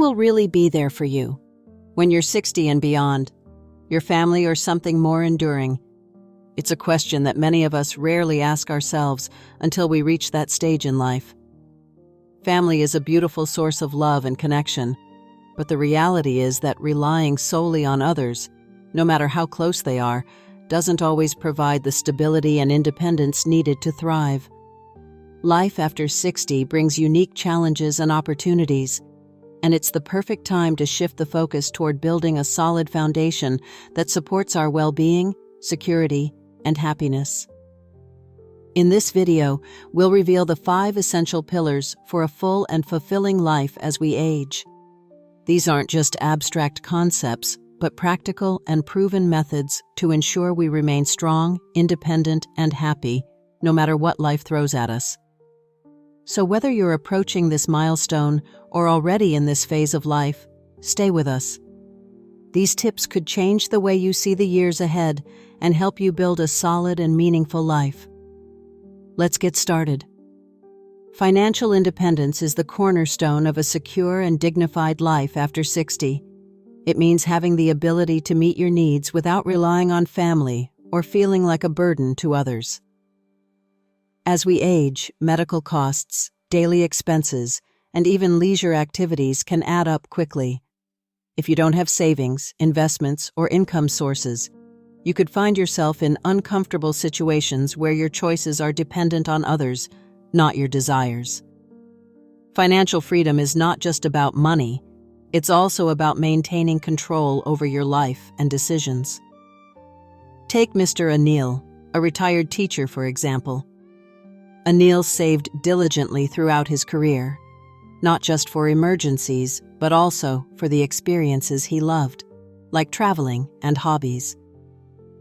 will really be there for you when you're 60 and beyond? Your family or something more enduring? It's a question that many of us rarely ask ourselves until we reach that stage in life. Family is a beautiful source of love and connection, but the reality is that relying solely on others, no matter how close they are, doesn't always provide the stability and independence needed to thrive. Life after 60 brings unique challenges and opportunities, and it's the perfect time to shift the focus toward building a solid foundation that supports our well-being, security, and happiness. In this video, we'll reveal the 5 essential pillars for a full and fulfilling life as we age. These aren't just abstract concepts, but practical and proven methods to ensure we remain strong, independent, and happy, no matter what life throws at us. So whether you're approaching this milestone or already in this phase of life, stay with us. These tips could change the way you see the years ahead and help you build a solid and meaningful life. Let's get started. Financial independence is the cornerstone of a secure and dignified life after 60. It means having the ability to meet your needs without relying on family or feeling like a burden to others. As we age, medical costs, daily expenses, and even leisure activities can add up quickly. If you don't have savings, investments, or income sources, you could find yourself in uncomfortable situations where your choices are dependent on others, not your desires. Financial freedom is not just about money. It's also about maintaining control over your life and decisions. Take Mr. Anil, a retired teacher, for example. Anil saved diligently throughout his career, not just for emergencies, but also for the experiences he loved, like traveling and hobbies.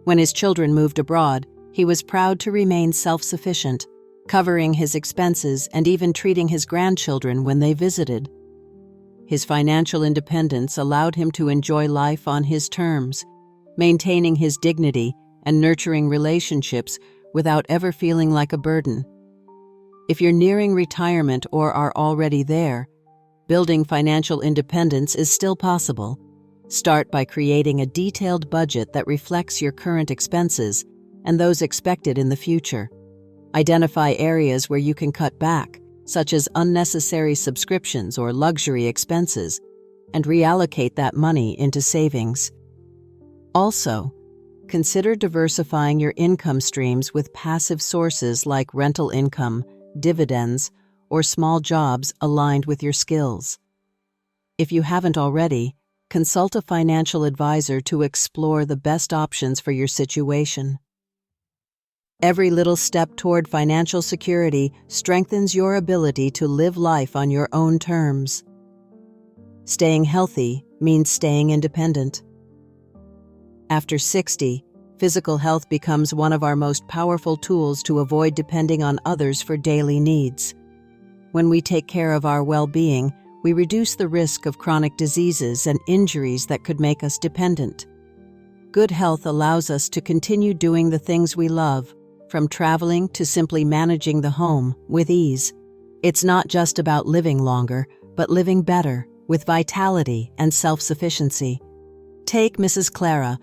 When his children moved abroad, he was proud to remain self-sufficient, covering his expenses and even treating his grandchildren when they visited. His financial independence allowed him to enjoy life on his terms, maintaining his dignity and nurturing relationships without ever feeling like a burden. If you're nearing retirement or are already there, building financial independence is still possible. Start by creating a detailed budget that reflects your current expenses and those expected in the future. Identify areas where you can cut back, such as unnecessary subscriptions or luxury expenses, and reallocate that money into savings. Also, consider diversifying your income streams with passive sources like rental income, dividends, or small jobs aligned with your skills. If you haven't already, consult a financial advisor to explore the best options for your situation. Every little step toward financial security strengthens your ability to live life on your own terms. Staying healthy means staying independent. After 60, physical health becomes one of our most powerful tools to avoid depending on others for daily needs. When we take care of our well-being, we reduce the risk of chronic diseases and injuries that could make us dependent. Good health allows us to continue doing the things we love, from traveling to simply managing the home with ease. It's not just about living longer, but living better, with vitality and self-sufficiency. Take Mrs. Clara,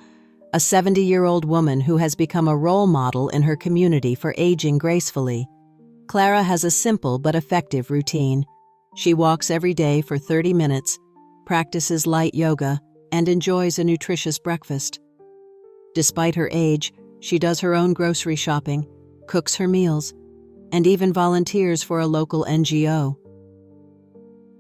a 70-year-old woman who has become a role model in her community for aging gracefully. Clara has a simple but effective routine. She walks every day for 30 minutes, practices light yoga, and enjoys a nutritious breakfast. Despite her age, she does her own grocery shopping, cooks her meals, and even volunteers for a local NGO.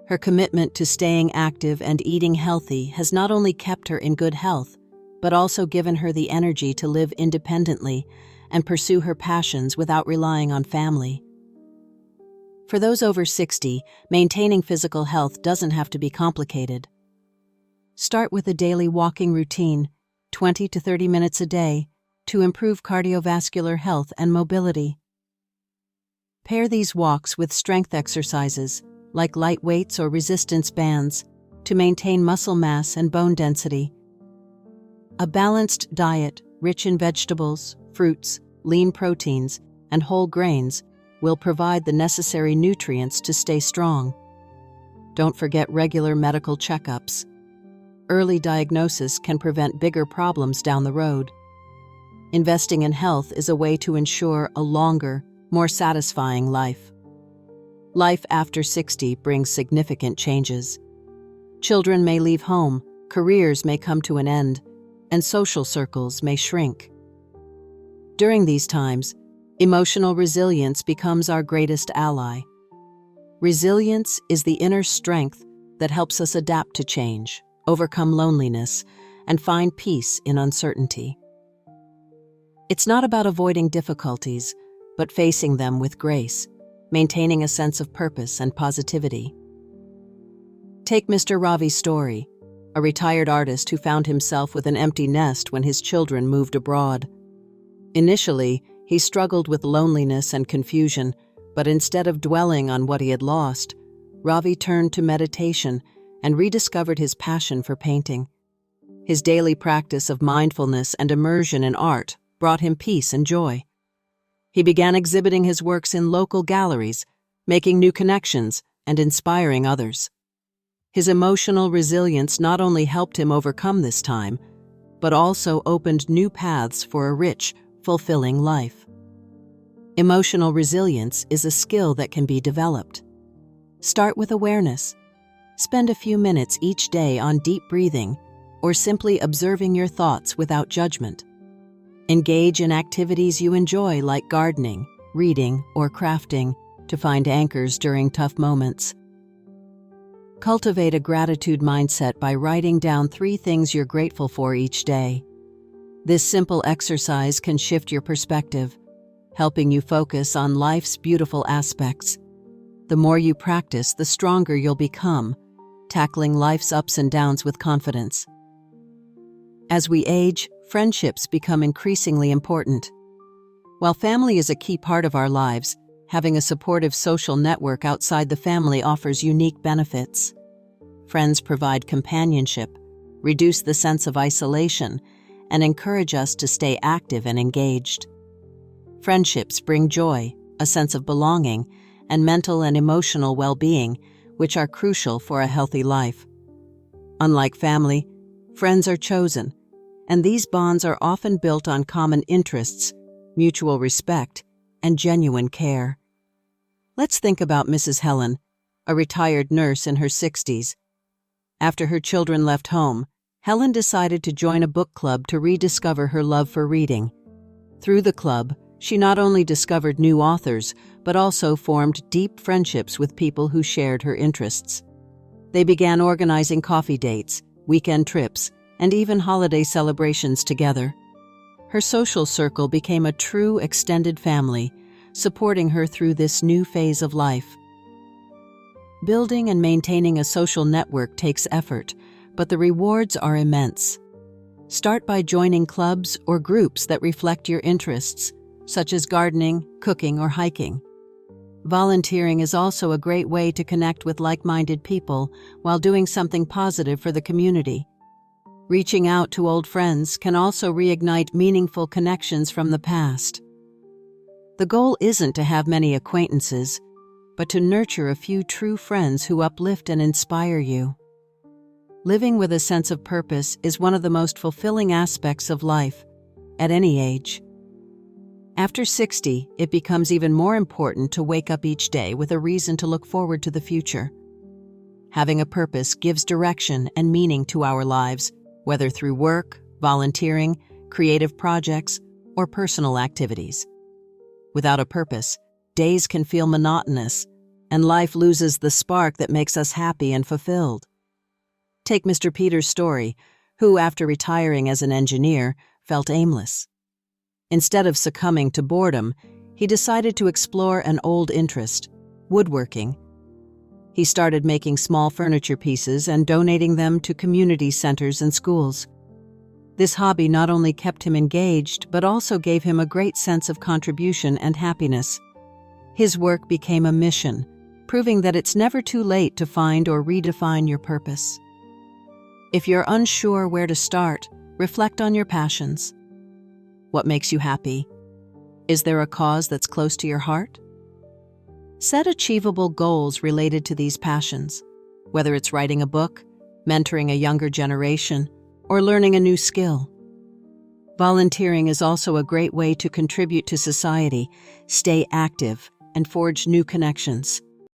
Her commitment to staying active and eating healthy has not only kept her in good health, but also given her the energy to live independently and pursue her passions without relying on family. For those over 60, maintaining physical health doesn't have to be complicated. Start with a daily walking routine, 20 to 30 minutes a day, to improve cardiovascular health and mobility. Pair these walks with strength exercises, like light weights or resistance bands, to maintain muscle mass and bone density. A balanced diet, rich in vegetables, fruits, lean proteins, and whole grains, will provide the necessary nutrients to stay strong. Don't forget regular medical checkups. Early diagnosis can prevent bigger problems down the road. Investing in health is a way to ensure a longer, more satisfying life. Life after 60 brings significant changes. Children may leave home, careers may come to an end, and social circles may shrink. During these times, emotional resilience becomes our greatest ally. Resilience is the inner strength that helps us adapt to change, overcome loneliness, and find peace in uncertainty. It's not about avoiding difficulties, but facing them with grace, maintaining a sense of purpose and positivity. Take Mr. Ravi's story, a retired artist who found himself with an empty nest when his children moved abroad. Initially, he struggled with loneliness and confusion, but instead of dwelling on what he had lost, Ravi turned to meditation and rediscovered his passion for painting. His daily practice of mindfulness and immersion in art brought him peace and joy. He began exhibiting his works in local galleries, making new connections and inspiring others. His emotional resilience not only helped him overcome this time, but also opened new paths for a rich, fulfilling life. Emotional resilience is a skill that can be developed. Start with awareness. Spend a few minutes each day on deep breathing or simply observing your thoughts without judgment. Engage in activities you enjoy like gardening, reading, or crafting to find anchors during tough moments. Cultivate a gratitude mindset by writing down 3 things you're grateful for each day. This simple exercise can shift your perspective, helping you focus on life's beautiful aspects. The more you practice, the stronger you'll become, tackling life's ups and downs with confidence. As we age, friendships become increasingly important. While family is a key part of our lives, having a supportive social network outside the family offers unique benefits. Friends provide companionship, reduce the sense of isolation, and encourage us to stay active and engaged. Friendships bring joy, a sense of belonging, and mental and emotional well-being, which are crucial for a healthy life. Unlike family, friends are chosen, and these bonds are often built on common interests, mutual respect, and genuine care. Let's think about Mrs. Helen, a retired nurse in her 60s. After her children left home, Helen decided to join a book club to rediscover her love for reading. Through the club, she not only discovered new authors, but also formed deep friendships with people who shared her interests. They began organizing coffee dates, weekend trips, and even holiday celebrations together. Her social circle became a true extended family, supporting her through this new phase of life. Building and maintaining a social network takes effort, but the rewards are immense. Start by joining clubs or groups that reflect your interests, such as gardening, cooking, or hiking. Volunteering is also a great way to connect with like-minded people while doing something positive for the community. Reaching out to old friends can also reignite meaningful connections from the past. The goal isn't to have many acquaintances, but to nurture a few true friends who uplift and inspire you. Living with a sense of purpose is one of the most fulfilling aspects of life, at any age. After 60, it becomes even more important to wake up each day with a reason to look forward to the future. Having a purpose gives direction and meaning to our lives, whether through work, volunteering, creative projects, or personal activities. Without a purpose, days can feel monotonous, and life loses the spark that makes us happy and fulfilled. Take Mr. Peter's story, who, after retiring as an engineer, felt aimless. Instead of succumbing to boredom, he decided to explore an old interest, woodworking. He started making small furniture pieces and donating them to community centers and schools. This hobby not only kept him engaged, but also gave him a great sense of contribution and happiness. His work became a mission, proving that it's never too late to find or redefine your purpose. If you're unsure where to start, reflect on your passions. What makes you happy? Is there a cause that's close to your heart? Set achievable goals related to these passions, whether it's writing a book, mentoring a younger generation, or learning a new skill. Volunteering is also a great way to contribute to society, stay active, and forge new connections.